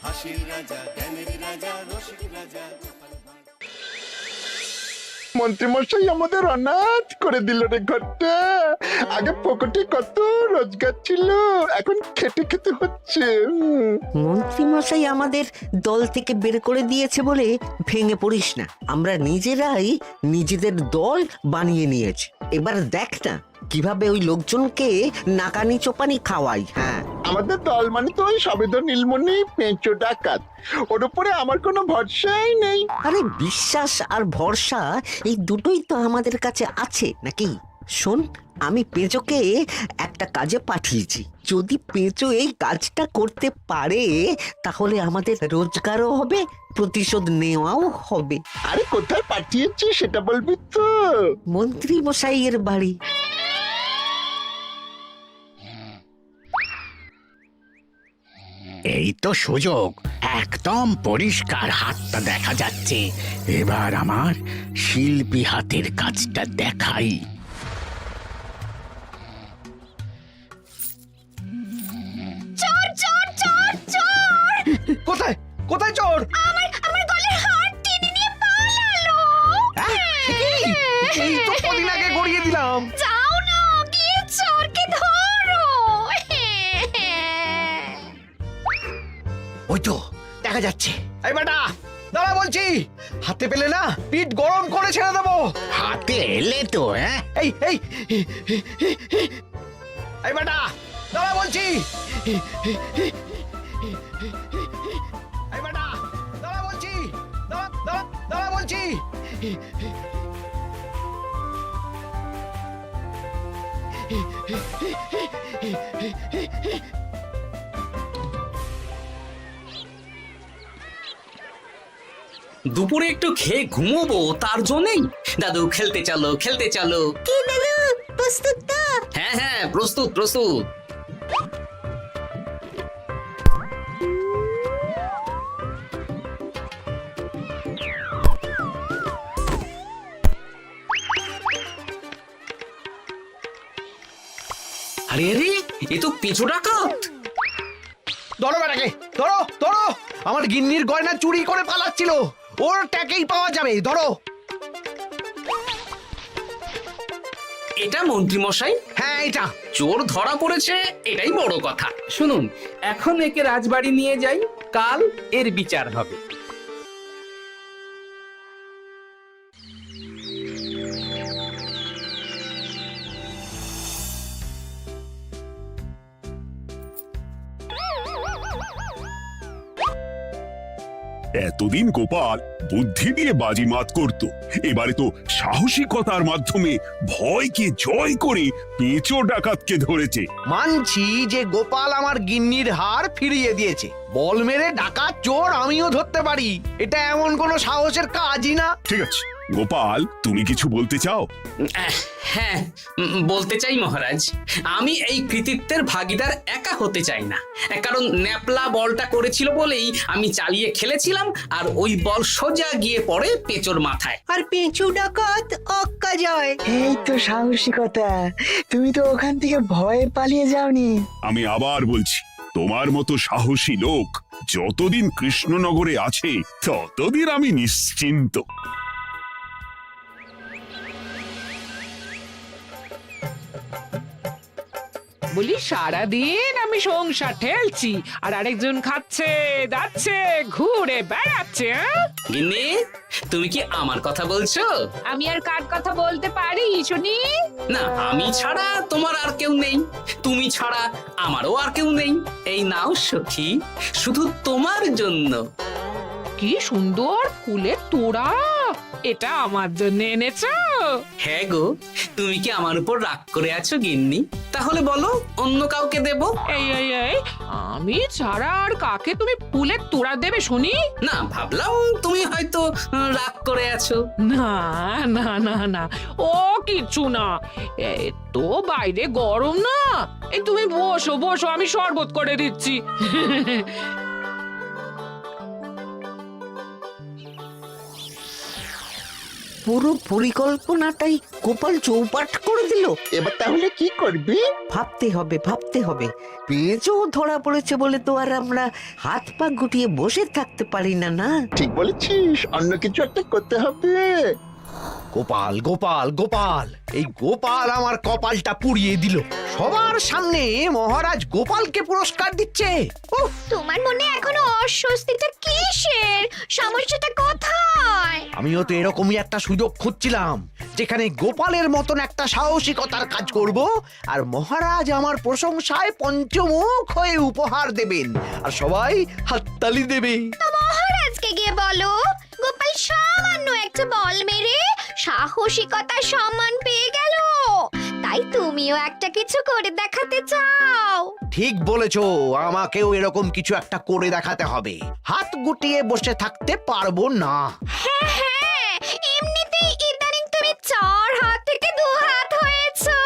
হাসির রাজা, জ্ঞানের রাজা, রসিক রাজা। মন্ত্রীমশাই আমাদের অনাথ করে দিল রে ঘরটা। আগে পকেটে কত রোজগার ছিল, এখন খেটে খেতে হচ্ছে। মন্ত্রী মশাই আমাদের দল থেকে বের করে দিয়েছে বলে ভেঙে পড়িস না। আমরা নিজেরাই নিজেদের দল বানিয়ে নিয়েছি। এবার দেখ না কিভাবে ওই লোকজনকে নাকানি চোপানি খাওয়াই। হ্যাঁ, আমাদের দল মানে তো ওই সবেদ নীলমণি পেঁচো ডাকাত, ওর উপরে আমার কোনো ভরসাই নেই। আরে বিশ্বাস আর ভরসা এই দুটোই তো আমাদের কাছে আছে নাকি? শোন, আমি পেঁচোকে একটা কাজে পাঠিয়েছি। যদি পেঁচো এই কাজটা করতে পারে তাহলে আমাদের রোজগারও হবে, প্রতিশোধ নেওয়াও হবে। আরে কোথায় পাঠিয়েছি সেটা বলবি তো? মন্ত্রী মশাইয়ের বাড়ি। এই তো সুযোগ, একদম পরিষ্কার হাতটা দেখা যাচ্ছে। এবার আমার শিল্পী হাতের কাজটা দেখাই। চোর চোর চোর চোর! কোথায় কোথায় চোর? আমার গলার হার টেনে নিয়ে পালালো। এই তো কদিন আগে গড়িয়ে দিলাম। যাও না, গিয়ে চোরকে ধরো। ওই তো দেখা যাচ্ছে। এই বেটা দাঁড়া বলছি, হাতে পেলে না পিঠ গরম করে ছেড়ে দেবো। হাতে এলে তো এই এই এই বেটা দাঁড়া বলছি। এই বেটা দাঁড়া বলছি, দাঁড়া দাঁড়া দাঁড়া বলছি। দুপুরে একটু খেয়ে ঘুমোবো তার জন্যই। দাদু খেলতে চলো খেলতে চলো। কি দাদু, প্রস্তুত তো? হ্যাঁ হ্যাঁ, প্রস্তুত প্রস্তুত। আরে আরে, এ তো পেঁচো ডাকাত। ধরো বেটাকে, ধরো ধরো। আমার গিন্নির গয়না চুরি করে পালাচ্ছিল, ওর ট্যাকেই পাওয়া যাবে। ধরো। এটা মন্ত্রী মশাই, হ্যাঁ এটা। চোর ধরা পড়েছে, এটাই বড় কথা। শুনুন, এখন একে রাজবাড়ি নিয়ে যাই, কাল এর বিচার হবে। এতদিন গোপাল বুদ্ধি দিয়ে বাজিমাত করত, এবারে তো সাহসিকতার মাধ্যমে ভয়কে জয় করে পেঁচো ডাকাতকে ধরেছে। মানছি যে গোপাল আমার গিন্নির হার ফিরিয়ে দিয়েছে। বল মেরে ডাকাত চোর আমিও ধরতে পারি, এটা এমন কোনো সাহসের কাজই না। ঠিক আছে গোপাল, তুমি কিছু বলতে চাও? হ্যাঁ, বলতে চাই মহারাজ, আমি এই কৃতিত্বের ভাগীদার একা হতে চাই না। কারণ ন্যাপলা বলটা করেছিল বলেই আমি চালিয়ে খেলেছিলাম, আর ওই বল সোজা গিয়ে পড়ে পেঁচোর মাথায়। আর পেঁচু ডাকাত অক্কা যায়। এই তো সাহসিকতা, তুমি তো ওখান থেকে ভয়ে পালিয়ে যাওনি। আমি আবার বলছি, তোমার মতো সাহসী লোক যতদিন কৃষ্ণনগরে আছে ততদিন আমি নিশ্চিন্ত। বলি সারাদিন আমি সংসার ঠেলছি আর আরেকজন খাচ্ছে দাচ্ছে ঘুরে বেড়াচ্ছে। গিন্নি, তুমি কি আমার কথা বলছো? আমি আর কার কথা বলতে পারি শুনি? না, আমি ছাড়া তোমার আর কেউ নেই, তুমি ছাড়া আমারও আর কেউ নেই। এই নাও সখী, শুধু তোমার জন্য। কি সুন্দর ফুলের তোড়া, এটা আমার জন্য এনেছো? হ্যাঁ গো, তুমি কি আমার উপর রাগ করে আছো গিন্নি? তাহলে বলো, অন্য কাউকে দেব? এই এই এই, আমি ছাড়া আর কাকে তুমি ফুলের তোড়া দেবে শুনি? না, ভাবলাম তুমি হয়তো রাগ করে আছো। না না না না, ও কিছু না। এই তো বাইরে গরম না, এই তুমি বসো বসো, আমি শরবত করে দিচ্ছি। পুরো পরিকল্পনাটাই গোপাল চৌপাট করে দিল। এবার তাহলে কি করবি? ভাবতে হবে ভাবতে হবে। পেঁচও ধরা পড়েছে বলে তো আর আমরা হাত পা গুটিয়ে বসে থাকতে পারি না, না? ঠিক বলেছিস, অন্য কিছু একটা করতে হবে। গোপাল গোপাল গোপাল, এই গোপাল আমার কপালটা পুড়িয়ে দিল। সবার সামনে মহারাজ গোপালকে পুরস্কার দিচ্ছে। উফ, তোমার মনে এখনো অস্বস্তিটা কিসের? সমস্যাটা কোথায়? আমিও তো এরকমই একটা সুযোগ খুঁজছিলাম, যেখানে গোপালের মতন একটা সাহসিকতার কাজ করব, আর মহারাজ আমার প্রশংসায় পঞ্চমুখ হয়ে উপহার দেবেন, আর সবাই হাততালি দেবে। তো মহারাজকে গিয়ে বলো, গোপাল সামান্য একটা বল মেরে সাহসিকতার সম্মান পেয়ে গেল, তাই তুমিও একটা কিছু করে দেখাতে চাও। ঠিক বলেছো, আমাকেও এরকম কিছু একটা করে দেখাতে হবে। হাত গুটিয়ে বসে থাকতে পারবো না। হ্যাঁ হ্যাঁ, এমনিতেই ইদানিং তুমি 4 হাত থেকে 2 হাত হয়েছো।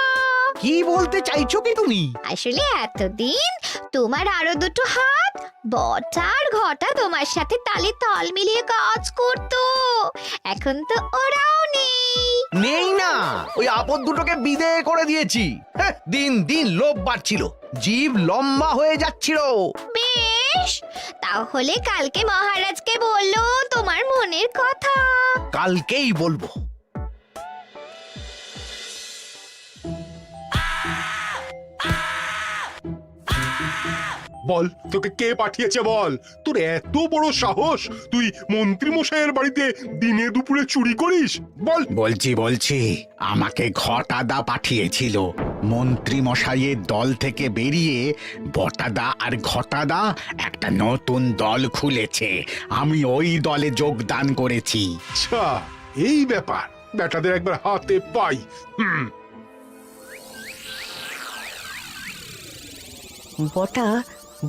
কি বলতে চাইছো কি তুমি? আসলে এতদিন তোমার আরো 2টো হাত বটা আর ঘটা তোমার সাথে তালে তাল মিলিয়ে কাজ করতো, এখন তো ওরাও নেই। নেই না, ওই আপদ দুটোকে বিদেয় করে দিয়েছি। হ্যাঁ, দিন দিন লোভ বাড়ছিল, জীব লম্বা হয়ে যাচ্ছিল। বেশ, তাহলে কালকে মহারাজকে বললো তোমার মনের কথা। কালকেই বলবো। বল, তোকে কে পাঠিয়েছে বল? তোর এত বড় সাহস, তুই মন্ত্রী মশাইয়ের বাড়িতে দিনে দুপুরে চুরি করিস? বল। বলছি আমাকে ঘটাদা পাঠিয়েছিল। মন্ত্রী মশাইয়ের দল থেকে বেরিয়ে বটাদা আর ঘটাদা একটা নতুন দল খুলেছে, আমি ওই দলে যোগদান করেছি। আচ্ছা, এই ব্যাপার। বেটাদের একবার হাতে পাই। বটা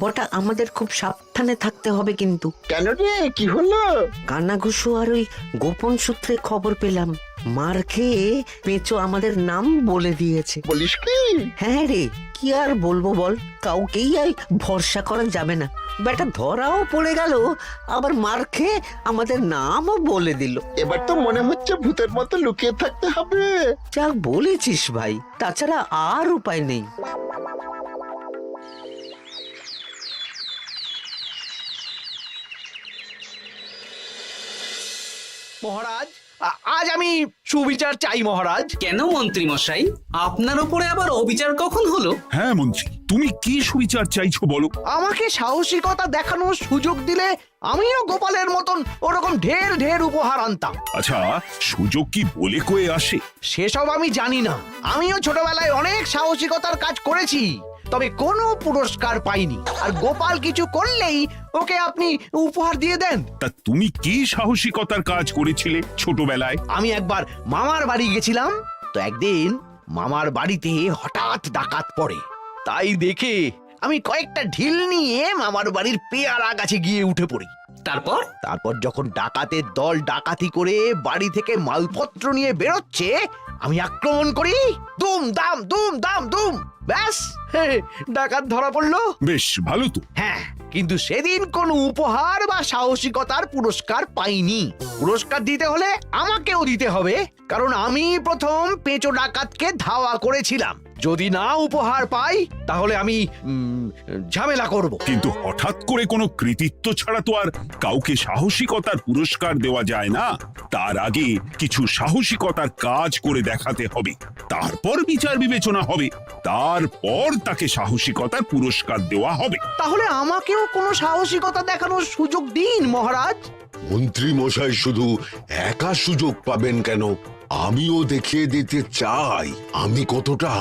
বটা আমাদের খুব সাবধানে থাকতে হবে কিন্তু। কেন রে, কি হলো? কানাঘুষো আর ওই গোপন সূত্রে খবর পেলাম, মার খেয়ে পেঁচো আমাদের নাম বলে দিয়েছে। বলিস কি? হ্যাঁ রে, কি আর বলবো বল, কাউকেই আর ভরসা করা যাবে না। বেটা ধরাও পড়ে গেল, আবার মার খেয়ে আমাদের নামও বলে দিল। এবার তো মনে হচ্ছে ভূতের মতো লুকিয়ে থাকতে হবে। যা বলেছিস ভাই, তাছাড়া আর উপায় নেই। মহারাজ, আজ আমি সুবিচার চাই মহারাজ। কেন মন্ত্রী মশাই, আপনার উপরে আবার অবিচার কখন হলো? হ্যাঁ মন্ত্রী, তুমি কি সুবিচার চাইছো বলো? আমাকে সাহসিকতা দেখানোর সুযোগ দিলে আমিও গোপালের মতন ওরকম ঢের ঢের উপহার আনতাম। আচ্ছা, সুযোগ কি বলে কয়ে আসে? সেসব আমি জানি না। আমিও ছোটবেলায় অনেক সাহসিকতার কাজ করেছি, তবে কোনো পুরস্কার পাইনি। আর গোপাল কিছু করলেই ওকে আপনি উপহার দিয়ে দেন। তা তুমি কি সাহসিকতার কাজ করেছিলে ছোটবেলায়? আমি একবার মামার বাড়ি গেছিলাম, তো একদিন মামার বাড়িতে হঠাৎ ডাকাত পড়ে। তাই দেখে আমি কয়েকটা ঢিল নিয়ে মামার বাড়ির পেয়ারা গাছে গিয়ে উঠে পড়ি। তারপর যখন ডাকাতের দল ডাকাতি করে বাড়ি থেকে মালপত্র নিয়ে বেরোচ্ছে, আমি আক্রমণ করি। দুম দাম দুম দাম দুম, ব্যাস ডাকাত ধরা পড়লো। বেশ ভালো তো। হ্যাঁ, কিন্তু সেদিন কোনো উপহার বা সাহসিকতার পুরস্কার পাইনি। পুরস্কার দিতে হলে আমাকেও দিতে হবে, কারণ আমি প্রথম পেঁচো ডাকাতকে ধাওয়া করেছিলাম। যদি না উপহার পাই তাহলে আমি ঝামেলা করব। কিন্তু হঠাৎ করে কোনো কৃতিত্ব ছাড়া তো আর কাউকে সাহসিকতার পুরস্কার দেওয়া যায় না। তার আগে কিছু সাহসিকতার কাজ করে দেখাতে হবে, তারপর বিচার বিবেচনা হবে, তারপর তাকে সাহসিকতার পুরস্কার দেওয়া হবে। তাহলে আমাকেও কোনো সাহসিকতা দেখানোর সুযোগ দিন মহারাজ। মন্ত্রী মশাই শুধু একা সুযোগ পাবেন কেন, আমিও দেখিয়ে দিতে চাই আমি কতটা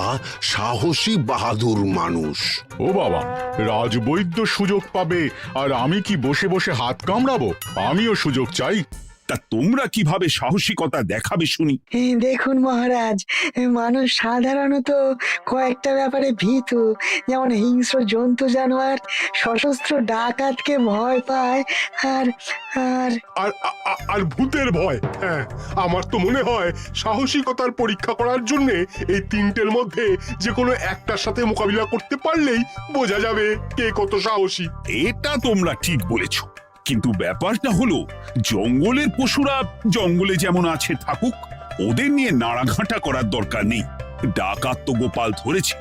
সাহসী বাহাদুর মানুষ। ও বাবা, রাজবৈদ্য সুযোগ পাবে আর আমি কি বসে বসে হাত কামড়াবো? আমিও সুযোগ চাই। তা তোমরা কিভাবে সাহসিকতা দেখাবে শুনি? দেখুন মহারাজ, মানুষ সাধারণত কয়েকটা ব্যাপারে ভীতু, যেমন হিংস্র জন্তু জানোয়ার, সশস্ত্র ডাকাতকে ভয় পায়, আর আর আর আর ভূতের ভয়। হ্যাঁ, আমার তো মনে হয় সাহসিকতার পরীক্ষা করার জন্য এই তিনটের মধ্যে যে কোনো একটার সাথে মোকাবিলা করতে পারলেই বোঝা যাবে কে কত সাহসী। এটা তোমরা ঠিক বলেছো, কিন্তু ব্যাপারটা হলো জঙ্গলের পশুরা জঙ্গলে যেমন আছে থাকুক, ওদের নিয়ে নাড়াঘাটা করার দরকার নেই। ডাকাত তো গোপাল ধরেছে,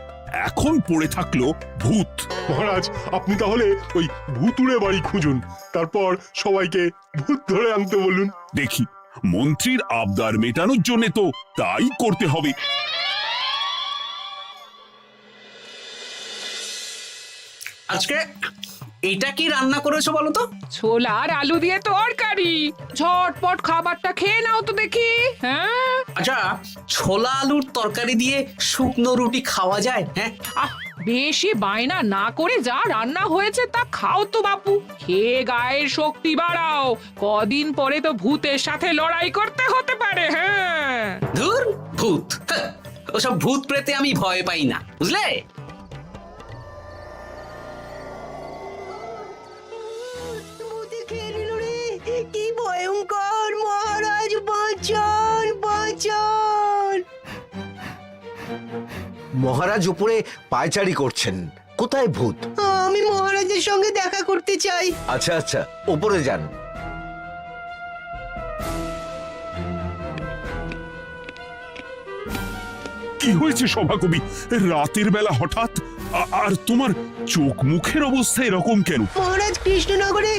এখন পড়ে থাকলো ভূত। মহারাজ আপনি তাহলে ওই ভুতুড়ে বাড়ি খুঁজুন, তারপর সবাইকে ভূত ধরে আনতে বলুন। দেখি, মন্ত্রীর আবদার মেটানোর জন্য তো তাই করতে হবে। আজকে এটা কি রান্না করেছো বলো তো? ছোলা আর আলু দিয়ে তরকারি। ঝটপট খাবারটা খেয়ে নাও তো দেখি। হ্যাঁ, আচ্ছা, ছোলা আলুর তরকারি দিয়ে শুকনো রুটি খাওয়া যায়? হ্যাঁ, আহ বেশি বায়না না করে যা রান্না হয়েছে তা খাও তো বাপু। খেয়ে গায়ের শক্তি বাড়াও, কদিন পরে তো ভূতের সাথে লড়াই করতে হতে পারে। হ্যাঁ, ধুর ভূত, হ্যাঁ, ওসব ভূত প্রেতে আমি ভয় পাই না, বুঝলে? কি ভয়ঙ্কর! মহারাজ বাঁচান, বাঁচান! মহারাজ উপরে পায়চারি করছেন, কোথায় ভূত? আমি মহারাজের সঙ্গে দেখা করতে চাই। আচ্ছা আচ্ছা, উপরে যান। কি হয়েছে সভাকবি? রাতের বেলা হঠাৎ আর তোমার চোখ মুখের অবস্থা এরকম কেন? মহারাজ, কৃষ্ণনগরে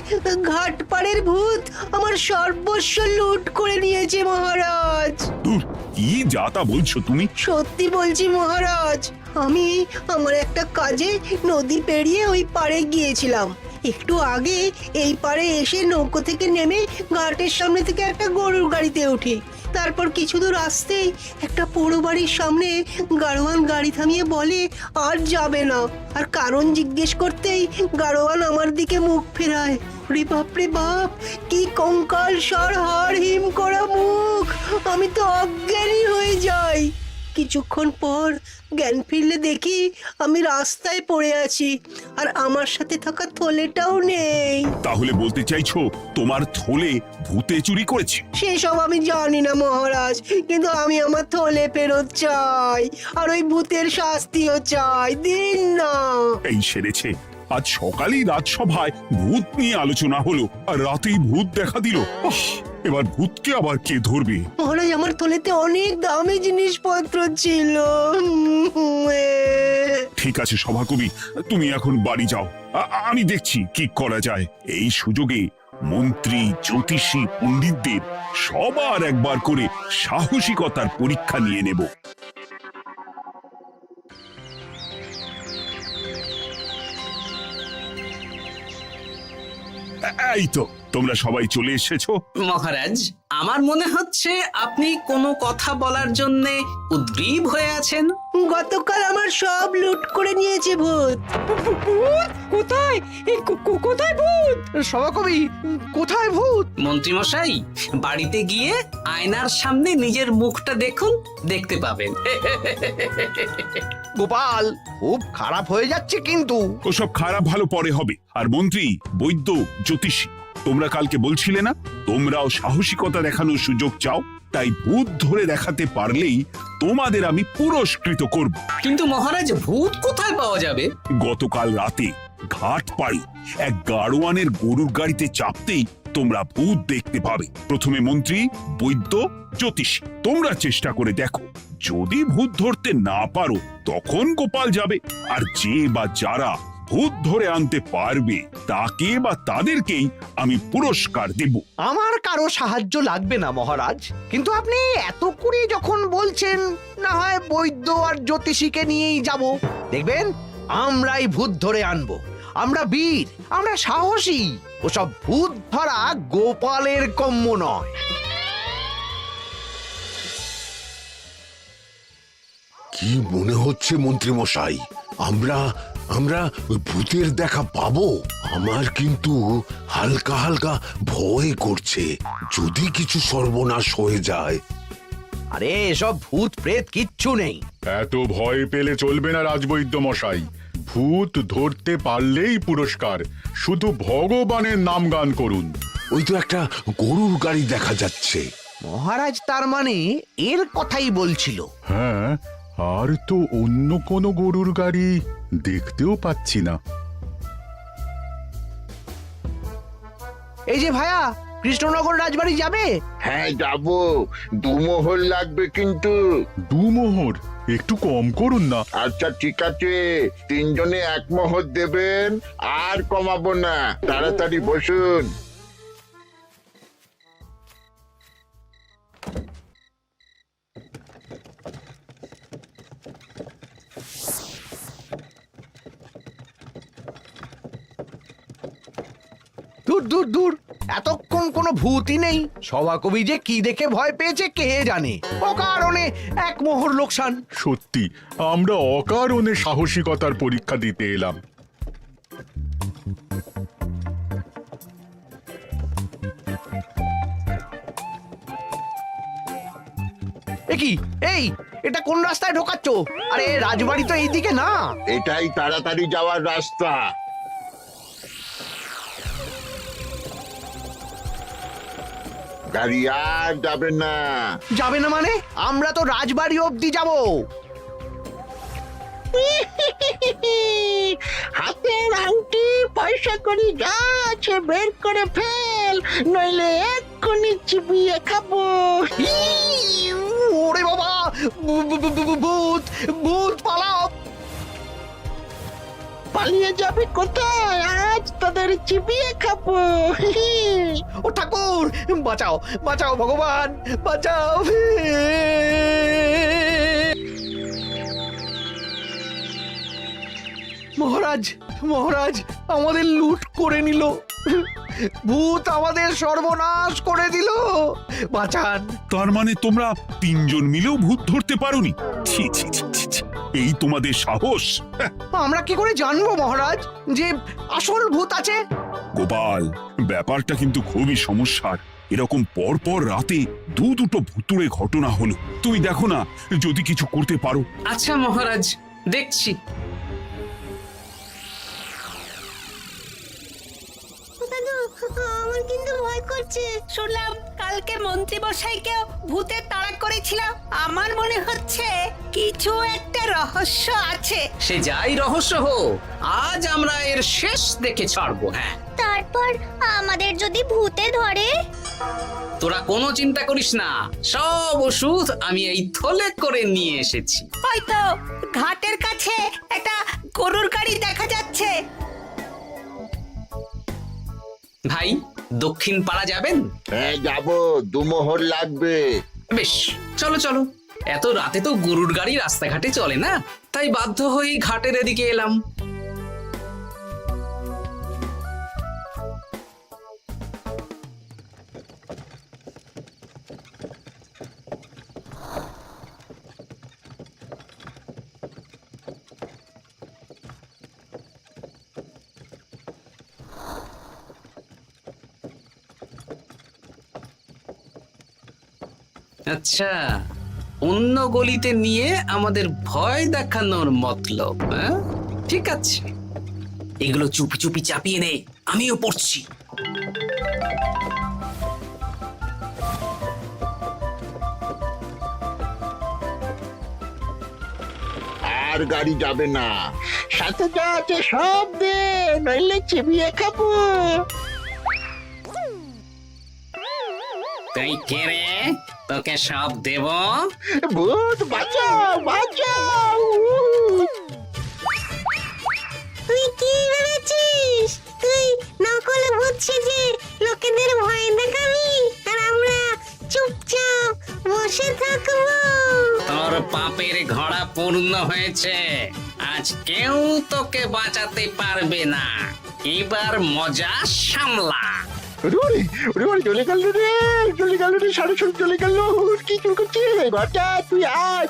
ঘাটপাড়ের ভূত আমার সর্বস্ব লুট করে নিয়েছে মহারাজ। ধুর, কি যা তা বলছো তুমি? সত্যি বলছি মহারাজ, আমি আমার একটা কাজে নদী পেরিয়ে ওই পাড়ে গিয়েছিলাম। একটু আগে এই পাড়ে এসে নৌকো থেকে নেমে ঘাটের সামনে থেকে একটা গরুর গাড়িতে উঠি। তারপর কিছু দূর আসতেই একটা পোড়ো বাড়ির সামনে গাড়োয়ান গাড়ি থামিয়ে বলে আর যাবে না। আর কারণ জিজ্ঞেস করতেই গাড়োয়ান আমার দিকে মুখ ফেরায়। রে বাপ রে বাপ, কি কঙ্কাল সার হাড় হিম করা মুখ! আমি তো অজ্ঞানী হয়ে যাই। কিছুক্ষণ পর জ্ঞান ফিরলে দেখি আমি রাস্তায় পড়ে আছি, আর আমার সাথে থাকা থলেটাও নেই। তাহলে বলতে চাইছো তোমার থলে ভূতে চুরি করেছে? সেসব আমি জানি না মহারাজ, কিন্তু আমি আমার থলে ফেরত চাই, আর ওই ভূতের শাস্তিও চাই। দিন না। এই সেরেছে, আজ সকালেই রাজসভায় ভূত নিয়ে আলোচনা হলো, আর রাতেই ভূত দেখা দিল। এবার ভূতকে আবার কে ধরবে? মহারাজ, আমার থলেতে অনেক দামি জিনিসপত্র ছিল। ঠিক আছে সভাকবি, তুমি এখন বাড়ি যাও, আমি দেখছি কি করা যায়। এই সুযোগে মন্ত্রী, জ্যোতিষী, পণ্ডিতদের সবার একবার করে সাহসিকতার পরীক্ষা নিয়ে নেব। এই তো তোমরা সবাই চলে এসেছো। মহারাজ, আমার মনে হচ্ছে আপনি কোনো কথা বলার জন্য উদ্গ্রীব হয়ে আছেন। গতকাল আমার সব লুট করে নিয়েছে ভূত। কোথায়? কোথায় ভূত? সভাকবি, কোথায় ভূত? মন্ত্রী মশাই, বাড়িতে গিয়ে আয়নার সামনে নিজের মুখটা দেখুন, দেখতে পাবেন। গোপাল, খুব খারাপ হয়ে যাচ্ছে কিন্তু। ওসব খারাপ ভালো পরে হবে। আর মন্ত্রী, বৈদ্য, জ্যোতিষী, তোমরা কালকে বলছিলে না তোমরাও সাহসিকতা দেখানোর সুযোগ চাও? তাই ভূত ধরে দেখাতে পারলেই তোমাদের আমি পুরস্কৃত করব। কিন্তু মহারাজ, ভূত কোথায় পাওয়া যাবে? গতকাল রাতে ঘাট পাড়ি এক গাড়োয়ানের গরুর গাড়িতে চাপতেই তোমরা ভূত দেখতে পাবে। প্রথমে মন্ত্রী, বৈদ্য, জ্যোতিষী, তোমরা চেষ্টা করে দেখো। যদি ভূত ধরতে না পারো তখন গোপাল যাবে, আর যে বা যারা ভূত ধরে আনতে পারবে তাকে বা তাদেরকেই আমি পুরস্কার দেব। আমার কারো সাহায্য লাগবে না মহারাজ, কিন্তু আপনি এত করে যখন বলছেন, না হয় বৈদ্য আর জ্যোতিষীকে নিয়েই যাব। দেখবেন আমরাই ভূত ধরে আনবো। আমরা বীর, আমরা সাহসী। ওসব ভূত ধরা গোপালের কম্য নয়। কি মনে হচ্ছে মন্ত্রী মশাই, আমরা আমরা ওই ভূতের দেখা পাবো? আমার কিন্তু হালকা হালকা ভয় করছে, যদি কিছু সর্বনাশ হয়ে যায়। আরে এসব ভূত প্রেত কিচ্ছু নেই। এত ভয় পেলে চলবে না রাজবৈদ্য মশাই। ভূত ধরতে পারলেই পুরস্কার, শুধু ভগবানের নাম গান করুন। ওই তো একটা গরুর গাড়ি দেখা যাচ্ছে। মহারাজ তার মানে এর কথাই বলছিল। হ্যাঁ, আর তো অন্য কোনো গরুর গাড়ি দেখতেও পাচ্ছি না। এই যে ভায়া, কৃষ্ণনগর রাজবাড়ি যাবে? হ্যাঁ যাবো, 2 মোহর লাগবে কিন্তু। 2 মোহর? একটু কম করুন না। আচ্ছা ঠিক আছে, 3 জনে 1 মোহর দেবেন, আর কমাবো না। তাড়াতাড়ি বসুন। দূর দূর দূর, এতক্ষণ কোনো ভূতই নেই। সভাকবি যে কি দেখে ভয় পেয়েছে কে জানে। অকারণে 1 মোহর লোকসান। সত্যি আমরা অকারণে সাহসিকতার পরীক্ষা দিতে এলাম। কি এই, এটা কোন রাস্তায় ঢোকাচ্ছ? আরে রাজবাড়ি তো এইদিকে না। এটাই তাড়াতাড়ি যাওয়ার রাস্তা। গাড়ি আর যাবে না। যাবে না মানে? আমরা তো রাজবাড়ি অবধি যাব। হাতের আংটি পয়সা করি যা আছে বের করে ফেল, নইলে এক্ষুনি চিবিয়ে খাবো। ওরে বাবা, ভূত ভূত পালাও। পালিয়ে যাবে কোথায়? আজ তাদের চিবিয়ে খাবো। ও ঠাকুর, বাঁচাও বাঁচাও ভগবান, বাঁচাও। মহারাজ মহারাজ, আমাদের লুট করে নিল। ভূত আমাদের সর্বনাশ করে দিল। বাঁচান। তার মানে তোমরা 3 জন মিলেও ভূত ধরতে পারোনি? ছি ছি ছি ছি ছি। এই তোমাদের সাহস! হ্যাঁ। আমরা কি করে জানবো মহারাজ যে আসল ভূত আছে? গোপাল, ব্যাপারটা কিন্তু খুবই সমস্যার। এরকম পরপর রাতে দুটো ভুতুড়ে ঘটনা হলো। তুমি দেখো না যদি কিছু করতে পারো। আচ্ছা মহারাজ, দেখছি। আমার কিন্তু ভয় করছে। শুনলাম কালকে মন্ত্রী মশাইকেও ভূতে তাড়া করেছিলাম। আমার মনে হচ্ছে কিছু একটা রহস্য আছে। সে যাই রহস্য হোক, আজ আমরা এর শেষ দেখে ছাড়বো। হ্যাঁ, তারপর আমাদের যদি ভূতে ধরে? তোরা কোনো চিন্তা করিস না, সব ওষুধ আমি এই থলে করে নিয়ে এসেছি। হয়তো ঘাটের কাছে একটা গরুর গাড়ি দেখা যাচ্ছে। ভাই, দক্ষিণ পাড়া যাবেন? হ্যাঁ যাবো, 2 মোহর লাগবে। বেশ, চলো চলো। এত রাতে তো গরুর গাড়ি রাস্তাঘাটে চলে না, তাই বাধ্য হয়ে ঘাটের এদিকে এলাম। আচ্ছা, অন্য গলিতে নিয়ে আমাদের ভয় দেখানোর মতলব? হ্যাঁ, ঠিক আছে, এগুলো চুপি চুপি চাপিয়ে নে, আমিও পড়ছি। আর গাড়ি যাবে না। সাথে যা আছে সব দে, নইলে চিবিয়ে খাবো। তুই কে রে? তোকে সব দেব? ভূত বাঁচাও বাঁচাও। তুই কি ভেবেছিস? তুই নকল ভূত সেজে লোকেদের ভয় দেখাবি, আর আমরা চুপচাপ বসে থাকবো? তোর পাপের ঘোড়া পূর্ণ হয়েছে, আজ কেউ তোকে বাঁচাতে পারবে না। এবার মজা সামলা। চলে গেল রে, চলে গেল রে, সাড়ে চলে গেল। কি চুল করছে ঘরটা? তুই আয়।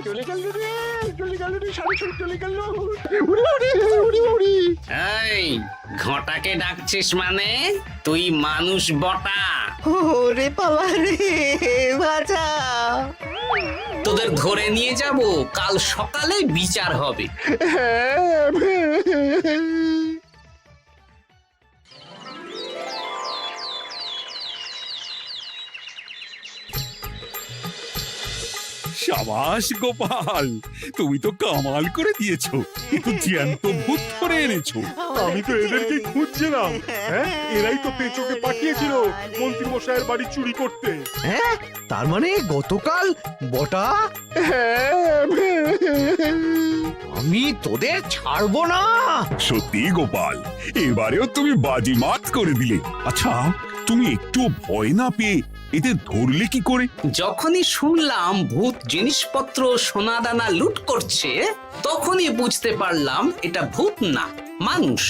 চলে গেল রে, চলে গেল রে, সাড়ে চলে গেল। এই ঘটাকে ডাকছিস মানে? তুই মানুষ বটা। ওরে বাবা রে, বাঁচা। তোদের ধরে নিয়ে যাব, কাল সকালে বিচার হবে। সাবাস গোপাল, তুমি তো কামাল করে দিয়েছো। কিন্তু জ্যান্ত ভূত ধরে এনেছো। আমি তো এদেরকে খুঁজছিলাম। হ্যাঁ, এরাই তো পেঁচোকে পাঠিয়েছিল মন্ত্রী মশাইয়ের বাড়ি চুরি করতে। হ্যাঁ, তার মানে গতকাল বটা আমি তোদের ছাড়বো না। সত্যি গোপাল, এবারেও তুমি বাজিমাত করে দিলে। আচ্ছা, তুমি একটু ভয় না পেয়ে এদের ধরলে কি করে? যখনই শুনলাম ভূত জিনিসপত্র সোনাদানা লুট করছে, তখনই বুঝতে পারলাম এটা ভূত না, মানুষ।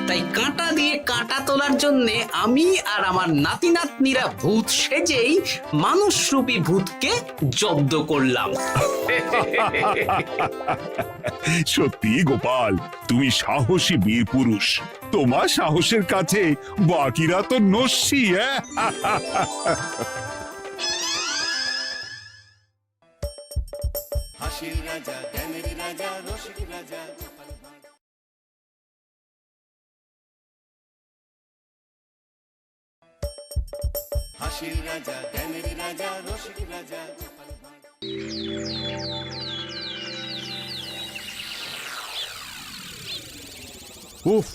তাই কাঁটা দিয়ে কাঁটা তোলার জন্য আমি আর আমার নাতি নাতনিরা ভূত সেজেই মানুষরূপী ভূতকে জব্দ করলাম। সত্যি গোপাল, তুমি সাহসী বীর পুরুষ। তোমার সাহসের কাছে বাকিরা তো নস্যি। হাসির রাজা জ্ঞানের রাজা রসিক রাজা গোপাল ভাঁড়। হাসির রাজা জ্ঞানের রাজা রসিক রাজা গোপাল ভাঁড়। উফ,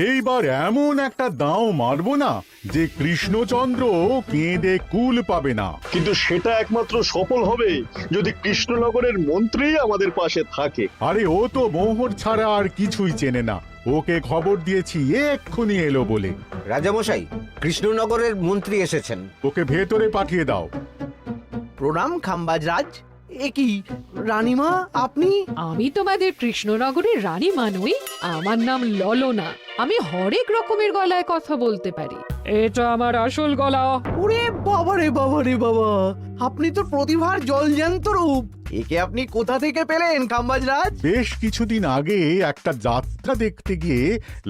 এইবার এমন একটা দাও মারবো না যে কৃষ্ণচন্দ্র কেঁদে কুল পাবে না। কিন্তু সেটা একমাত্র সফল হবে যদি কৃষ্ণনগরের মন্ত্রী আমাদের পাশে থাকে। আরে ও তো মোহর ছাড়া আর কিছুই চেনে না। ওকে খবর দিয়েছি এক্ষুনি এলো বলে। রাজামশাই, কৃষ্ণনগরের মন্ত্রী এসেছেন। ওকে ভেতরে পাঠিয়ে দাও। প্রণাম খাম্বাজ রাজ। এ কি রানীমা, আপনি? আমি তোমাদের কৃষ্ণনগরের রানী নই, আমার নাম ললনা। আমি হরেক রকমের গলায় কথা বলতে পারি। এটা আমার আসল গলা। ওরে বাবা রে বাবা রে বাবা, আপনি তো প্রতিভার জলজ্যান্ত রূপ। একে আপনি কোথা থেকে পেলেন খাম্বাজ রাজ? বেশ কিছুদিন আগে একটা যাত্রা দেখতে গিয়ে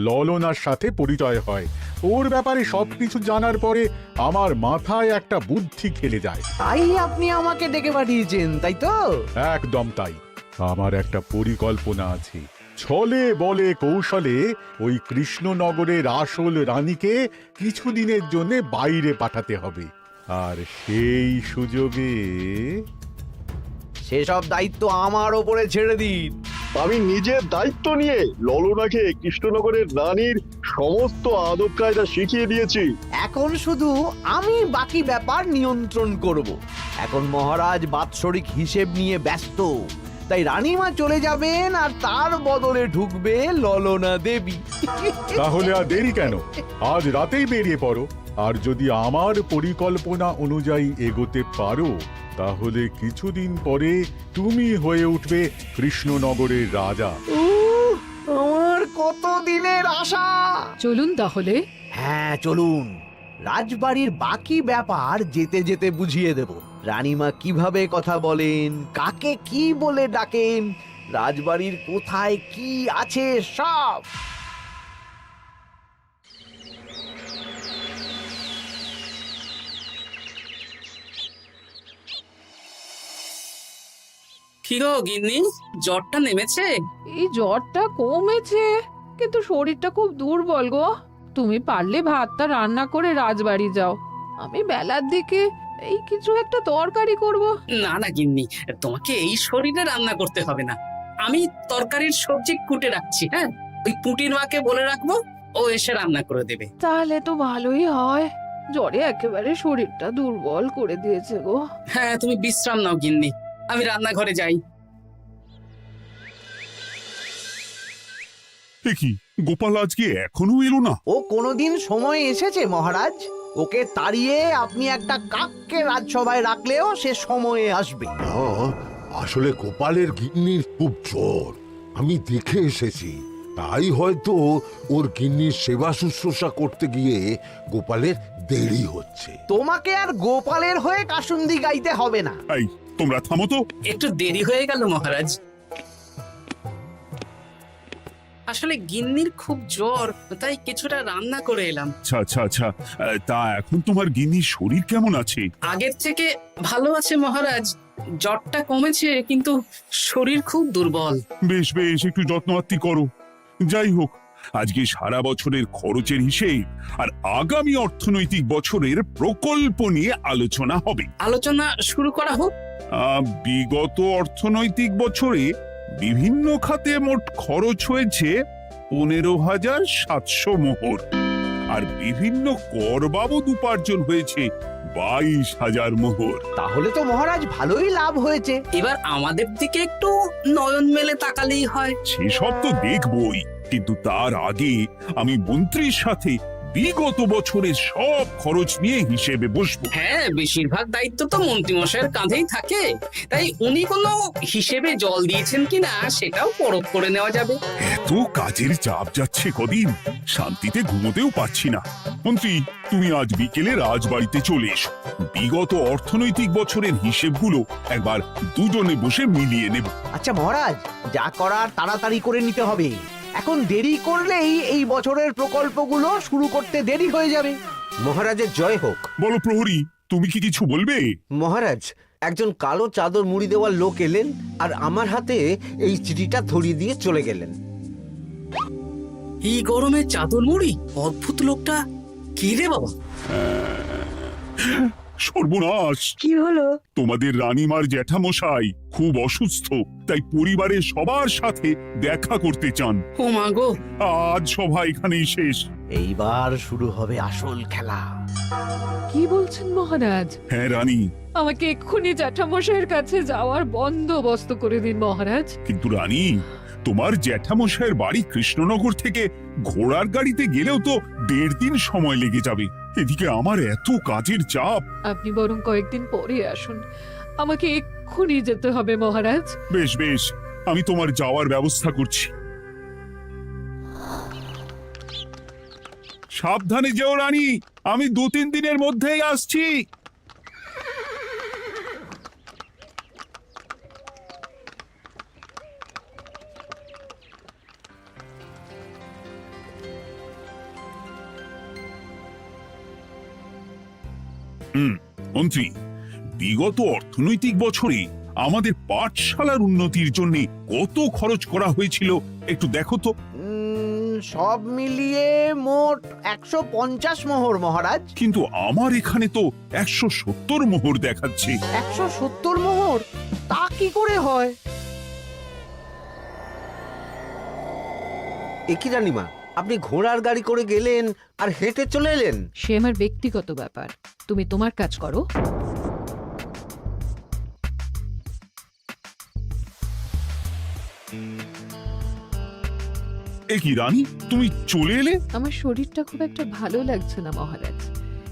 ললনার সাথে পরিচয় হয়। ওর ব্যাপারে সবকিছু জানার পরে আমার মাথায় একটা বুদ্ধি খেলে যায়। তাই আপনি আমাকে ডেকে পাঠিয়েছেন, তাই তো? একদম তাই। আমার একটা পরিকল্পনা আছে। ছলে বলে কৌশলে ওই কৃষ্ণনগরের আসল রানীকে কিছুদিনের জন্য বাইরে পাঠাতে হবে, আর সেই সুযোগে সেসব দায়িত্ব আমার ওপরে ছেড়ে দিন। আমি নিজের দায়িত্ব নিয়ে ললনাকে কৃষ্ণনগরের রানীর সমস্ত আদব কায়দা শিখিয়ে দিয়েছি। এখন শুধু আমি বাকি ব্যাপার নিয়ন্ত্রণ করব। এখন মহারাজ বাৎসরিক হিসেব নিয়ে ব্যস্ত, তাই রানীমা চলে যাবেন আর তার বদলে ঢুকবে ললনা দেবী। তাহলে আর দেরি কেন? আজ রাতেই বেরিয়ে পড়ো। আর যদি আমার পরিকল্পনা অনুযায়ী এগোতে পারো, তাহলে কিছুদিন পরে তুমি হয়ে উঠবে কৃষ্ণনগরের রাজা। আমার কত দিনের আশা। চলুন তাহলে। হ্যাঁ চলুন। রাজবাড়ির বাকি ব্যাপার যেতে যেতে বুঝিয়ে দেব। রানীমা কিভাবে কথা বলেন, কাকে কি বলে ডাকেন, রাজবাড়ির কোথায় কি আছে সব। কি গো গিন্নি, জ্বরটা নেমেছে? এই জ্বরটা কমেছে, কিন্তু শরীরটা খুব দুর্বল গো। তুমি পারলে ভাতটা রান্না করে রাজবাড়ি যাও। আমি বেলার দিকে এই কিছু একটা তরকারি করব। না না গিন্নি, তোমাকে এই শরীরে রান্না করতে হবে না। আমি তরকারির সবজি কুটে রাখছি। হ্যাঁ, ওই পুটির মাকে বলে রাখবো, ও এসে রান্না করে দেবে। তাহলে তো ভালোই হয়। জ্বরে একেবারে শরীরটা দুর্বল করে দিয়েছে গো। হ্যাঁ, তুমি বিশ্রাম নাও গিন্নি, আমি রান্নাঘরে যাই। কি গোপাল আজকে এখনো এলো না? ও কোনোদিন সময় এসেছে মহারাজ? ওকে তাড়িয়ে আপনি একটা কাককে রাজসভায় রাখলেও সে সময়ে আসবে। আসলে গোপালের গিন্নির খুব জ্বর, আমি দেখে এসেছি। তাই হয়তো ওর গিন্নির সেবা শুশ্রূষা করতে গিয়ে গোপালের দেরি হচ্ছে। তোমাকে আর গোপালের হয়ে কাসুন্দি গাইতে হবে না। এই তোমরা থামো তো। একটু দেরি হয়ে গেল মহারাজ। আসলে গিন্নির খুব জ্বর, তাই কিছুটা রান্না করে এলাম। আচ্ছা আচ্ছা আচ্ছা, তা এখন তোমার গিন্নির শরীর কেমন আছে? আগের থেকে ভালো আছে মহারাজ। জ্বরটা কমেছে, কিন্তু শরীর খুব দুর্বল। বেশ বেশ, একটু যত্নআত্তি করো। যাই হোক, আজকে সারা বছরের খরচের হিসেব আর আগামী অর্থনৈতিক বছরের প্রকল্প নিয়ে আলোচনা হবে। আলোচনা শুরু করা হোক। বিগত অর্থনৈতিক বছরে বিভিন্ন খাতে মোট খরচ হয়েছে 15,700 মোহর, আর বিভিন্ন কর বাবদ উপার্জন হয়েছে 22,000 মোহর। তাহলে তো মহারাজ ভালোই লাভ হয়েছে। এবার আমাদের দিকে একটু নয়ন মেলে তাকালেই হয়। সেসব তো দেখবই, কিন্তু তার আগে আমি মন্ত্রীর সাথে বিগত বছরের সব খরচ নিয়ে হিসেবে বসবো। হ্যাঁ, বেশিরভাগ দায়িত্ব তো মন্ত্রীমশাইয়ের কাঁধেই থাকে, তাই উনি কোনো হিসেবে জল দিয়েছেন কিনা সেটাও পরখ করে নেওয়া যাবে। এত কাজের চাপ যাচ্ছে কদিন, শান্তিতে ঘুমোতেও পাচ্ছি না। মন্ত্রী, তুমি আজ বিকেলে রাজবাড়িতে চলে এসো, বিগত অর্থনৈতিক বছরের হিসেবগুলো একবার দুজনে বসে মিলিয়ে নেব। আচ্ছা মহারাজ, যা করার তাড়াতাড়ি করে নিতে হবে। এখন দেরি করলেই এই বছরের প্রকল্পগুলো শুরু করতে দেরি হয়ে যাবে। মহারাজের জয় হোক। বলো প্রহরী, তুমি কি কিছু বলবে? মহারাজ, একজন কালো চাদর মুড়ি দেওয়ার লোক এলেন আর আমার হাতে এই চিঠিটা ধরিয়ে দিয়ে চলে গেলেন। এই গরমে চাদর মুড়ি? অদ্ভুত লোকটা। কি রে বাবা? সর্বনাশ! কি হলো? তোমাদের রানীমার জ্যাঠামশাই খুব অসুস্থ, তাই পরিবারের সবার সাথে দেখা করতে চান। ও মা গো! আজ সভা এখানেই শেষ। এইবার শুরু হবে আসল খেলা। কি বলছেন মহারাজ? হ্যাঁ রানী, আমাকে এক্ষুনি জ্যাঠামশাইয়ের কাছে যাওয়ার বন্দোবস্ত করে দিন মহারাজ। কিন্তু রানী, তোমার জ্যাঠামশাইয়ের বাড়ি কৃষ্ণনগর থেকে ঘোড়ার গাড়িতে গেলেও তো 1.5 দিন সময় লেগে যাবে। এদিকে আমার এত কাজের চাপ। আপনি বরং কয়েকদিন পরে আসুন, আমাকে এক্ষুনি যেতে হবে মহারাজ। বেশ বেশ, আমি তোমার যাওয়ার ব্যবস্থা করছি। সাবধানে যেও রানী, আমি 2-3 দিনের মধ্যেই আসছি। মন্ত্রী, বিগত অর্থনৈতিক বছরে আমাদের পাঠশালার উন্নতির জন্য কত খরচ করা হয়েছিল একটু দেখো তো। সব মিলিয়ে মোট 150 মোহর মহারাজ। কিন্তু আমার এখানে তো 170 মোহর দেখাচ্ছে। 170 মোহর? তা কি করে হয়? একই রানীমা, আপনি ঘোড়ার গাড়ি করে গেলেন আর হেঁটে চলে এলেন। সে আমার ব্যক্তিগত ব্যাপার, তুমি তোমার কাজ করো। কি রানী, তুমি চলে এলে? আমার শরীরটা খুব একটা ভালো লাগছে না মহারাজ,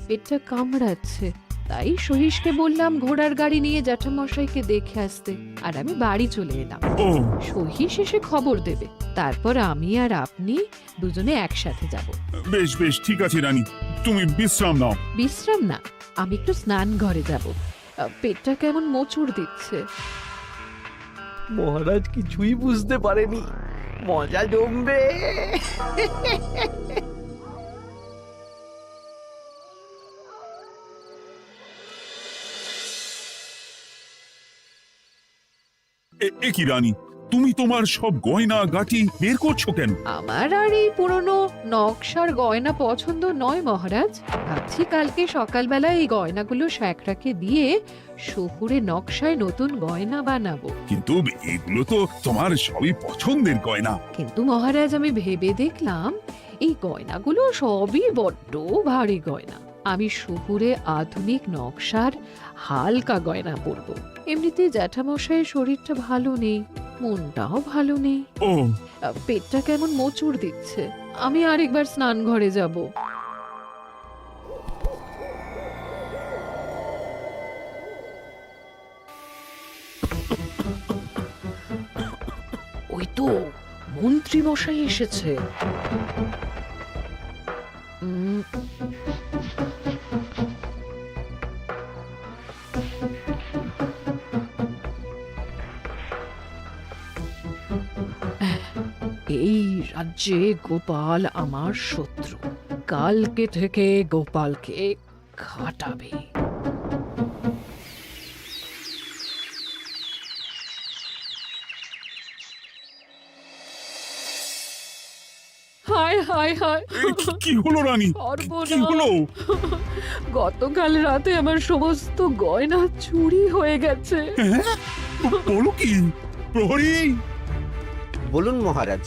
পেটটা কামড়াচ্ছে, তাই সহিসকে বললাম ঘোড়ার গাড়ি নিয়ে জ্যাঠামশাইকে দেখে আসতে, আর আমি বাড়ি চলে এলাম। ও, সহিস এসে খবর দেবে, তারপর আমি আর আপনি দুজনে একসাথে যাব। বেশ বেশ, ঠিক আছে রানী, তুমি বিশ্রাম নাও। বিশ্রাম না, আমি একটু স্নান ঘরে যাব, পেটটা কেমন মোচড় দিচ্ছে। মহারাজ কিছুই বুঝতে পারেনি, মজা জমবে। কি রানী, তুমি তোমার সব গয়না গাটি বের করছো কেন? আমার আর এই পুরনো নকশার গয়না পছন্দ নয় মহারাজ, ভাবছি কালকে সকালবেলা এই গয়নাগুলো শ্যাকরাকে দিয়ে শহুরে নকশায় নতুন গয়না বানাবো। কিন্তু এগুলো তো তোমার সবই পছন্দের গয়না। কিন্তু মহারাজ, আমি ভেবে দেখলাম এই গয়নাগুলো সবই বড্ড ভারী গয়না, আমি শহুরে আধুনিক নকশার হালকা গয়না পরবো। এমনিতে জ্যাঠামশাইয়ের শরীরটা ভালো নেই, মনটাও ভালো নেই, ও, পেটটা কেমন মোচড় দিচ্ছে, আমি আরেকবার স্নান ঘরে যাব। ওই তো মন্ত্রী মশাই এসেছে। এই রাজ্যে গোপাল আমার শত্রু, কালকে থেকে গোপালকে খাটাবে। হায় হায় হায়, কি হলো রানী, কি হলো? গতকাল রাতে আমার সমস্ত গয়না চুরি হয়ে গেছে। বলো কি? প্রহরী, বলুন মহারাজ।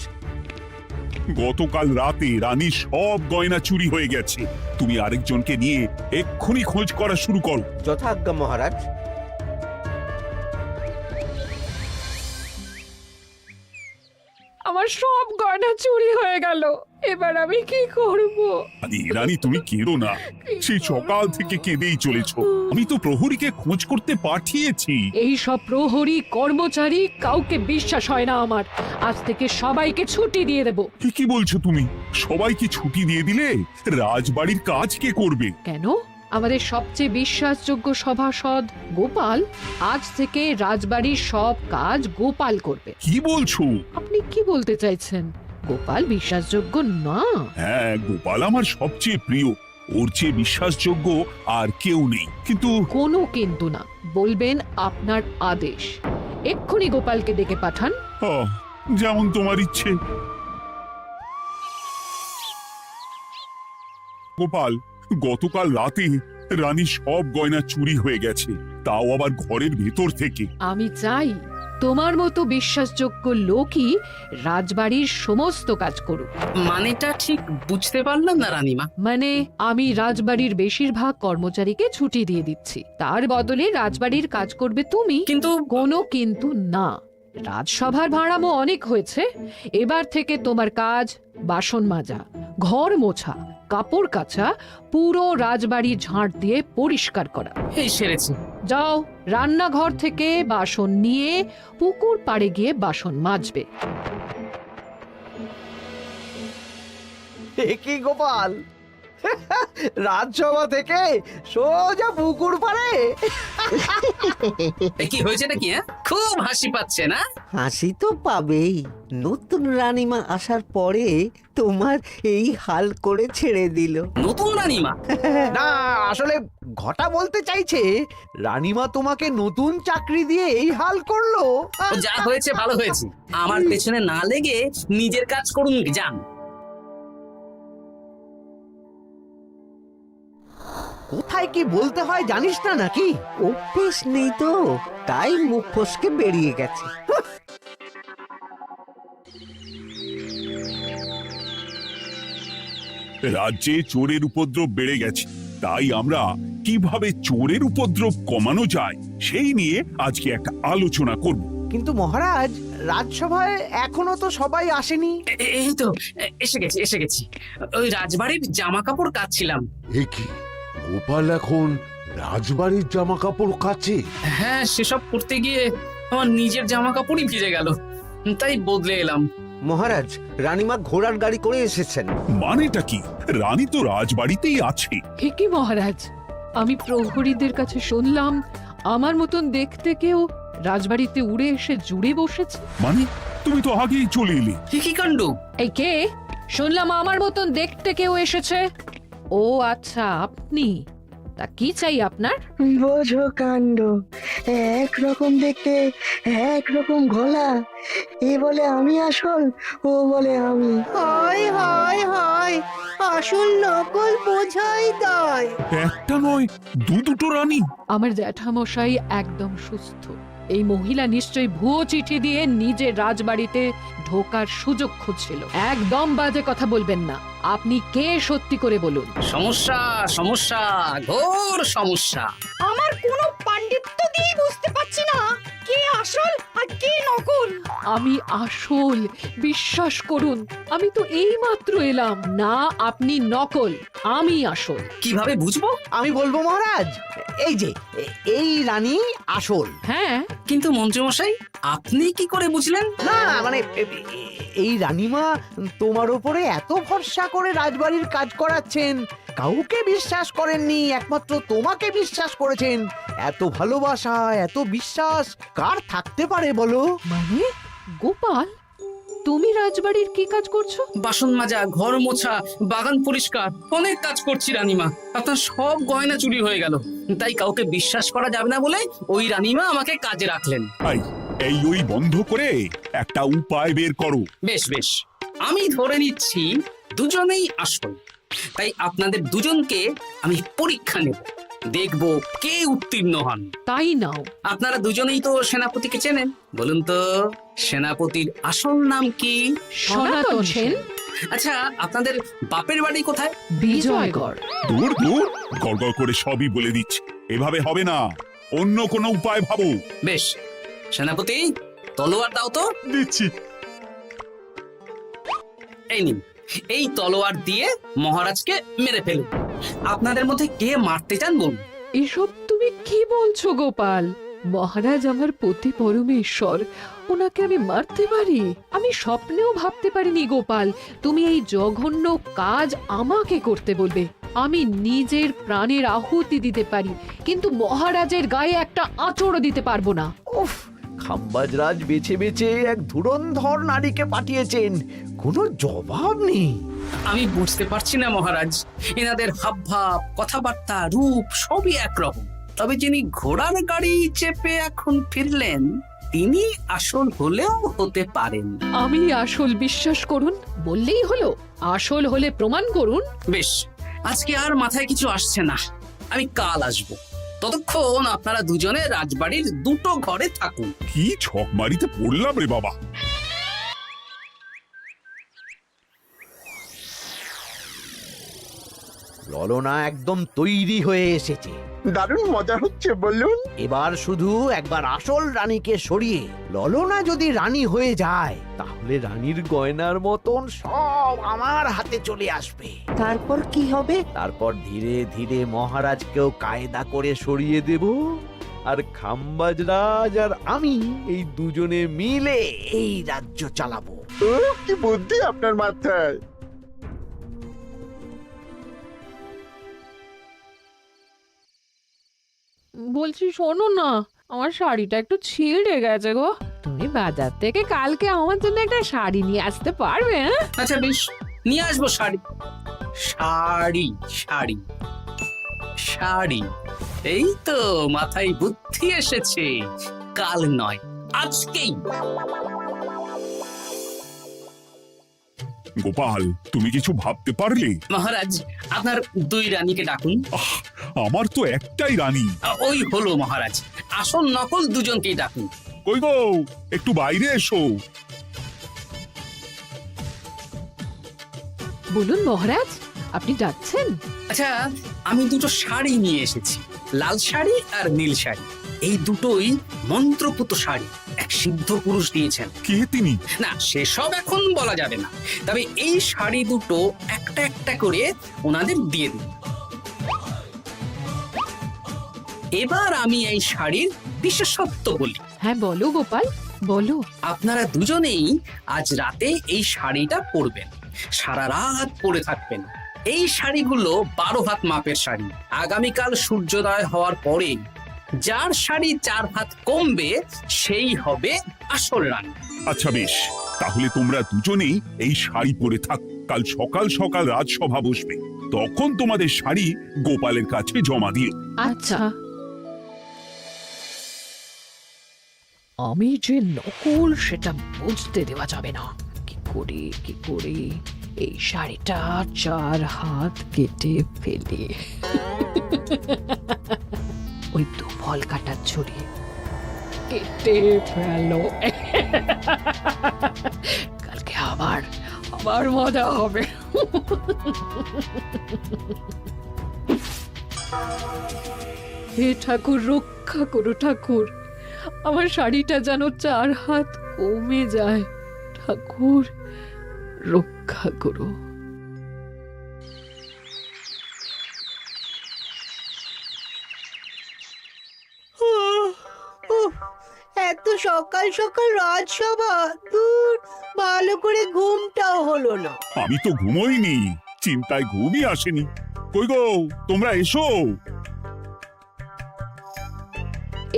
গতকাল রাতে রানীর সব গয়না চুরি হয়ে গেছে। তুমি আরেকজনকে নিয়ে এক্ষুনি খোঁজ করা শুরু করো। যথাজ্ঞা মহারাজ। আমার সব গয়না চুরি হয়ে গেল, এবার আমি কি করব? রানী তুমি কেঁদো না, সেই সকাল থেকে কেঁদেই চলেছ। আমি তো প্রহরীকে খোঁজ করতে পাঠিয়েছি। এই সব প্রহরী কর্মচারী কাউকে বিশ্বাস হয় না আমার। আজ থেকে সবাইকে ছুটি দিয়ে দেব। কি বলছো তুমি? সবাইকে ছুটি দিয়ে দিলে রাজবাড়ির কাজ কে করবে? কেন? আমাদের সবচেয়ে বিশ্বাসযোগ্য সভাসদ গোপাল আজ থেকে রাজবাড়ির সব কাজ গোপাল করবে। কি বলছো? আপনি কি বলতে চাইছেন? গোপাল বিশ্বাসযোগ্য না? হ্যাঁ, গোপাল আমার সবচেয়ে প্রিয়। ওর চেয়ে বিশ্বাসযোগ্য আর কেউ নেই। কিন্তু কোনো কিন্তু না, বলবেন আপনার আদেশ। এক্ষুনি গোপালকে ডেকে পাঠান। যেমন তোমার ইচ্ছে। গোপাল, গতকাল রাতে রানীর সব গয়না চুরি হয়ে গেছে, তাও আবার ঘরের ভেতর থেকে। আমি চাই তোমার মতো বিশ্বাসযোগ্য লোকই রাজবাড়ির সমস্ত কাজ করুক। মানেটা ঠিক বুঝতে পারলাম না রানীমা। মানে আমি রাজবাড়ির বেশিরভাগ কর্মচারীকে ছুটি দিয়ে দিচ্ছি, তার বদলে রাজবাড়ির কাজ করবে তুমি। কিন্তু কোনো কিন্তু না। রাজসভার ভাড়ামো অনেক হয়েছে। এবার থেকে তোমার কাজ বাসন মাজা, ঘর মোছা, কাপড় কাচা, পুরো রাজবাড়ি ঝাঁট দিয়ে পরিষ্কার করা। এই সেরেছি। যাও, রান্নাঘর থেকে বাসন নিয়ে পুকুর পাড়ে গিয়ে বাসন মাজবে। কি গোপাল, রাজসভা থেকে সোজা পুকুর পাড়ে? কি হয়েছে নাকি? খুব হাসি পাচ্ছে না? হাসি তো পাবেই। নতুন রানীমা আসার পরে তোমার এই হাল করে ছেড়ে দিল। নতুন রানীমা? না, আসলে ঘটা বলতে চাইছে রানীমা তোমাকে নতুন চাকরি দিয়ে এই হাল করলো। যা হয়েছে ভালো হয়েছে। আমার পেছনে না লেগে নিজের কাজ করুন যান। কোথায় কি বলতে হয় জানিস না নাকি? অভ্যেস নেই তো, তাই মুখ ফসকে বেরিয়ে গেছে। রাজ্যে চোরের উপদ্রব বেড়ে গেছে, তাই আমরা কিভাবে চোরের উপদ্রব কমানো যায় সেই নিয়ে আজকে একটা আলোচনা করব। কিন্তু মহারাজ, রাজসভায় এখনো তো সবাই আসেনি। এই তো এসে গেছি। ওই রাজবাড়ির জামা কাপড় কাচ্ছিলাম। এ কি, গোপাল এখন রাজবাড়ির জামা কাপড় কাচে? হ্যাঁ, সেসব করতে গিয়ে আমার নিজের জামা কাপড়ই ভিজে গেল, তাই বদলে এলাম। মহারাজ, রানীমা ঘোড়ার গাড়ি করে এসেছেন। মানেটা কি? রানী তো রাজবাড়িতেই আছে। কি মহারাজ, আমি প্রহরীদের কাছে শুনলাম আমার মতন দেখতে কেউ রাজবাড়িতে উড়ে এসে জুড়ে বসেছে। মানে তুমি তো আগেই চলে এলে। কি কাণ্ড! এই কে? শুনলাম আমার মতন দেখতে কেউ এসেছে। ও আচ্ছা, আপনি। তা কি চাই আপনার? বোঝো কাণ্ড, একরকম দেখতে একরকম গলা। এ বলে আমি আসল, ও বলে আমি। হায় হায় হায়, আসল নকল বোঝাই দায়। একটা নয়, দুটো রানী। আমার জ্যাঠামশাই একদম সুস্থ। এই মহিলা নিশ্চয়ই ভুয়ো চিঠি দিয়ে নিজের রাজবাড়িতে ঢোকার সুযোগ খুঁজছিল। একদম বাজে কথা বলবেন না। আপনি কে সত্যি করে বলুন। সমস্যা, ঘোর সমস্যা। আমার কোনো পাণ্ডিত্য দিয়ে বুঝতে পারছি না কে আসল আর কে নকল। আমি আসল, বিশ্বাস করুন। আমি তো এই মাত্র এলাম। না, আপনি নকল, আমি আসল। কিভাবে বুঝবো? আমি বলবো মহারাজ, এই যে এই রানী আসল। হ্যাঁ, কিন্তু মন্ত্রীমশাই, আপনি কি করে বুঝলেন? না মানে এই রানীমা তোমার উপরে এত ভরসা করে রাজবাড়ির কাজ করাচ্ছেন, কাউকে বিশ্বাস করেননি, একমাত্র তোমাকে বিশ্বাস করেছেন। এত ভালোবাসা, এত বিশ্বাস কার থাকতে পারে বলো? মানে গোপাল, তুমি রাজবাড়ির কি কাজ করছো? বাসন মাজা, ঘর মোছা, বাগান পরিষ্কার, অনেক কাজ করছি রানীমা। আপনার সব গয়না চুরি হয়ে গেল, তাই কাউকে বিশ্বাস করা যাবে না বলে ওই রানীমা আমাকে কাজে রাখলেন। এই ওই বন্ধ করে একটা উপায় বের করো। বেশ, আমি ধরে নিচ্ছি দুজনেই আসল। তাই আপনাদের দুজনকে আমি পরীক্ষা নেব, দেখব কে উত্তীর্ণ হন। তাই নাও। আপনারা দুজনেই তো সেনাপতিকে চেনেন, বলুন তো সেনাপতির আসল নাম কি? সনাতন সেন। আচ্ছা, আপনাদের বাপের বাড়ি কোথায়? বিজয়গড়। দূর দূর গড়গড় করে সবই বলে দিচ্ছে। এভাবে হবে না, অন্য কোনো উপায় ভাবো। বেশ, সেনাপতি তলোয়ার দাও তো। দিচ্ছি। এই নিন, এই তলোয়ার দিয়ে মহারাজকে মেরে ফেলুন। আপনাদের মধ্যে কে মারতে চান বলুন। এসব তুমি কি বলছো গোপাল? মহারাজ আমার পতি পরমেশ্বর, ওনাকে আমি মারতে পারি? আমি স্বপ্নেও ভাবতে পারিনি গোপাল তুমি এই জঘন্য কাজ আমাকে করতে বলবে। আমি নিজের প্রাণের আহুতি দিতে পারি, কিন্তু মহারাজের গায়ে একটা আঁচড়ও দিতে পারবো না। উফ, খাম্বাজরাজ বেছে বেছে এক ধুরন্ধর নারীকে পাঠিয়েছেন, কোনো জবাব নেই। আমি বুঝতে পারছি না মহারাজ, এনাদের হাবভাব, কথাবার্তা, রূপ সবই একরকম। তবে যিনি ঘোড়ার গাড়ি চেপে এখন ফিরলেন, তিনি আসল হলেও হতে পারেন। আমি আসল বিশ্বাস করুন বললেই হলো? আসল হলে প্রমাণ করুন। বেশ, আজকে আর মাথায় কিছু আসছে না, আমি কাল আসবো। ততক্ষণ আপনারা দুজনে রাজবাড়ির দুটো ঘরে থাকুন। কি ছকমারিতে পড়লাম রে বাবা। ললনা একদম তৈরি হয়ে এসেছে। দারুণ মজা হচ্ছে বলুন। এবার শুধু একবার আসল রানীকে সরিয়ে ললনা যদি রানী হয়ে যায়, তাহলে রানীর গয়নার মতন সব আমার হাতে চলে আসবে। তারপর কি হবে? তারপর ধীরে ধীরে মহারাজকেও কায়দা করে সরিয়ে দেব, আর খাম্বাজরাজ আর আমি এই দুজনে মিলে এই রাজ্য চালাবো। ও কি বুদ্ধি আপনার মাথায়। বলছি শোনো না, আমার শাড়িটা একটু ছিঁড়ে গেছে গো। তুমি বাজার থেকে কালকে আমার জন্য একটা শাড়ি নিয়ে আসতে পারবে? আচ্ছা বেশ, নিয়ে আসবো শাড়ি। শাড়ি শাড়ি শাড়ি, এই তো মাথায় বুদ্ধি এসেছে। কাল নয়, আজকেই। গোপাল, তুমি কিছু ভাবতে পারলে? মহারাজ, আপনার দুই রানীকে ডাকুন। আমার তো একটাই রানী। ওই হলো মহারাজ, আসল নকল দুজনকেই ডাকুন। কই গো, একটু বাইরে এসো। বলুন মহারাজ, আপনি ডাকছেন? আচ্ছা, আমি দুটো শাড়ি নিয়ে এসেছি, লাল শাড়ি আর নীল শাড়ি। এই দুটোই মন্ত্রপুত শাড়ি, এক সিদ্ধ পুরুষ দিয়েছেন। কে তিনি? না, সেসব এখন বলা যাবে না, তবে এই শাড়ি দুটো একটা একটা করে ওনাদের দিয়ে দিন। এবার আমি এই শাড়ির বিশেষত্ব বলি। হ্যাঁ বলো গোপাল, বলো। আপনারা দুজনেই আজ রাতে এই শাড়িটা পরবেন, সারা রাত পরে থাকবেন। এই শাড়িগুলো 12 হাত মাপের শাড়ি। আগামীকাল সূর্যোদয় হওয়ার পরে যার শাড়ি 4 হাত কমবে, সেই হবে আসল রানী। আচ্ছা বেশ, তাহলে তোমরা দুজনেই এই শাড়ি পরে থাক। কাল সকাল সকাল রাজসভা বসবে, তখন তোমাদের শাড়ি গোপালের কাছে জমা দিও। আচ্ছা। আমি যে নকল সেটা বুঝতে দেওয়া যাবে না। কি করে এই শাড়িটা 4 হাত কেটে ফেলে ওই তো ফল কাটার ছড়ি কেটে ফেলো। কালকে আবার মজা হবে। হে ঠাকুর, রক্ষা করো ঠাকুর, আমার শাড়িটা যেন 4 হাত কমে যায়। ঠাকুর রক্ষা করো। এত সকাল সকাল রাজসভা, দূর, ভালো করে ঘুমটাও হলো না। আমি তো ঘুমোইনি, চিন্তায় ঘুমই আসেনি। কই গো, তোমরা এসো।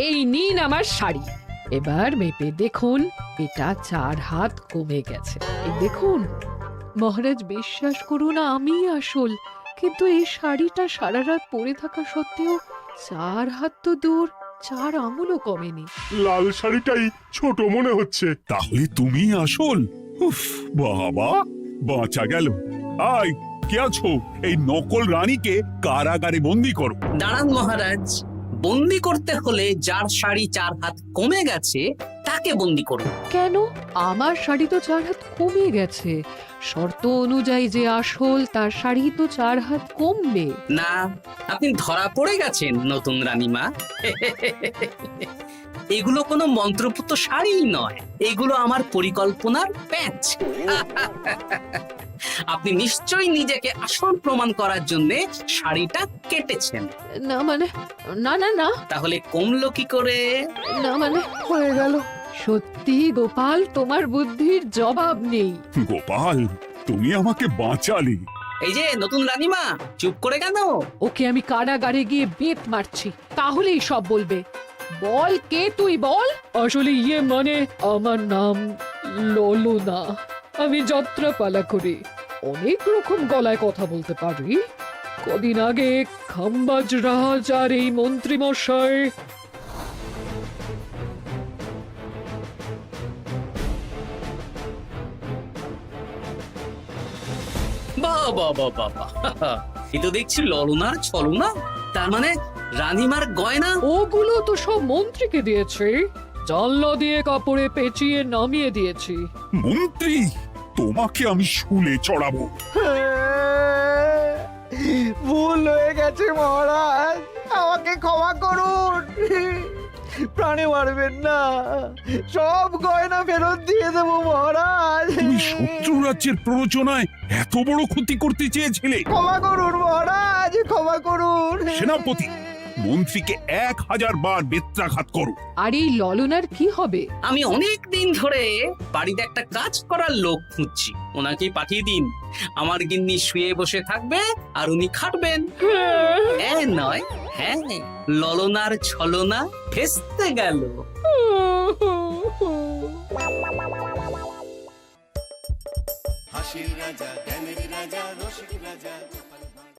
এই নিন আমার শাড়ি, এবার মেপে দেখুন, এটা 4 হাত কমে গেছে। এই দেখুন মহারাজ, বিশ্বাস করুন আমি আসল, কিন্তু এই শাড়িটা সারা রাত পরে থাকা সত্ত্বেও 4 হাত তো দূর, 4 আঙুলও কমেনি। লাল শাড়িটাই ছোট মনে হচ্ছে। তাহলে তুমি আসল? উফ বাবা, বাঁচা গেল। আয়, কে আছো? এই নকল রানীকে কারাগারে বন্দি করো। দাঁড়ান মহারাজ, বন্দি করতে হলে যার শাড়ি 4 হাত কমে গেছে তাকে বন্দি করুন। কেন? আমার শাড়ি তো 4 হাত কমে গেছে। শর্ত অনুযায়ী যে আসল তার শাড়ি তো 4 হাত কমবে। না, আপনি ধরা পড়ে গেছেন নতুন রানীমা। এগুলো কোনো মন্ত্রপুত শাড়ি নয়, এগুলো আমার পরিকল্পনার প্যাচ। আপনি নিশ্চয়ই নিজেকে আসল প্রমাণ করার জন্য শাড়িটা কেটেছেন। না মানে, না না না, তাহলে কমলো কি করে? না মানে হয়ে গেল। সত্যি গোপাল, তোমার বুদ্ধির জবাব নেই। গোপাল, তুমি আমাকে বাঁচালে। এই যে নতুন রানীমা, চুপ করে কেন? ওকে আমি কারাগারে গিয়ে বেত মারছি, তাহলেই সব বলবে। বল, কে তুই বল? আসলে মানে আমার নাম ললনা। আমি যাত্রাপালা করি, অনেক রকম গলায় কথা বলতে পারি। কদিন আগে খাম্বাজ রাজ আর এই মন্ত্রী মশাই বাহ বাহ বাহ বাহ বাহ, এ তো দেখছি ললনার ছলনা। তার মানে রানীমার গয়না? ওগুলো তো সব মন্ত্রীকে দিয়েছে, জানলা দিয়ে কাপড়ে পেঁচিয়ে নামিয়ে দিয়েছি। মন্ত্রী, তোমাকে আমি শুলে চড়াবো। ভুল হয়ে গেছে মহারাজ, আমাকে ক্ষমা করুন। প্রাণে মারবেন না, সব গয়না ফেরত দিয়ে দেবো মহারাজ। তুমি শত্রু রাজ্যের প্ররোচনায় এত বড় ক্ষতি করতে চেয়েছিলে? ক্ষমা করুন মহারাজ, ক্ষমা করুন। সেনাপতি, মন্ত্রীকে 1000 বার বেত্রাঘাত করো। আর এই ললনার কি হবে? আমি অনেক দিন ধরে বাড়িতে একটা কাজ করার লোক খুঁজছি, ওনাকে পাঠিয়ে দিন। আমার গিন্নি শুয়ে বসে থাকবে আর উনি খাটবেন। নয়, হ্যাঁ, ললনার ছলনা ভেস্তে গেল। হাসির রাজা জ্ঞানের রাজা রসিক রাজা